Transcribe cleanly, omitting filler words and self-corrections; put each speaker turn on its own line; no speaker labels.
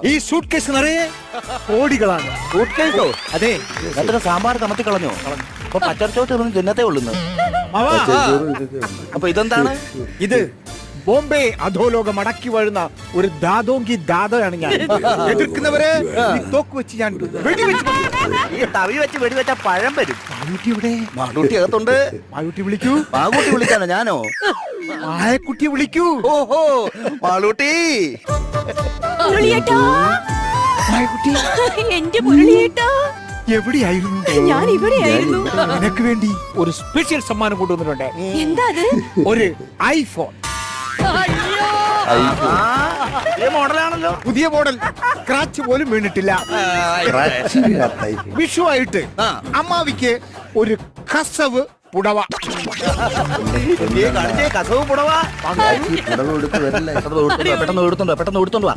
ഈ suit case നിറയെ കോടികളാണ്.
അതെ, എത്ര സാമ്പാർ കമത്തി കളഞ്ഞോ? അപ്പൊ പച്ചച്ചോട്ട് ഇരുന്ന് തിന്നത്തേ ഉള്ളുന്ന്. അപ്പൊ ഇതെന്താണ്?
ഇത് ബോംബെ അധോലോകം അടക്കി വാഴുന്ന ഒരു ദാദോങ്കി ദാദയാണ് ഞാൻ. എതിർക്കുന്നവരെ ഈ തോക്ക് വെച്ച് ഞാൻ വെടിവെച്ച്
ഈ തവി വെച്ച് വെടിവെച്ച പഴം വരും.
മാളൂട്ടി ഇവിടെ.
മാളൂട്ടി അകത്തുണ്ട്.
മാളൂട്ടി വിളിക്കൂ.
മാളൂട്ടി വിളിക്കാനോ? ഞാനോ?
മാളക്കുട്ടി വിളിക്കൂ.
ഓഹോ, മാളൂട്ടി.
മുരളിയേട്ടാ,
മാളക്കുട്ടി
എന്റെ മുരളിയേട്ടാ,
എവിടെയായിരുന്നു?
ഞാൻ ഇവിടെയായിരുന്നു.
നിനക്ക് വേണ്ടി ഒരു സ്പെഷ്യൽ സമ്മാനം കൊണ്ടുവന്നിട്ടുണ്ട്.
എന്താ അത്?
ഒരു ഐഫോൺ.
ഈ മോഡലാണല്ലോ.
പുതിയ മോഡൽ. സ്ക്രാച്ച് പോലും വീണിട്ടില്ല. വിഷുവായിട്ട് അമ്മാവിക്ക് ഒരു കസവ് പുടവ.
കസവ് പുടവ പെട്ടെന്ന് എടുത്തോണ്ട് വാ.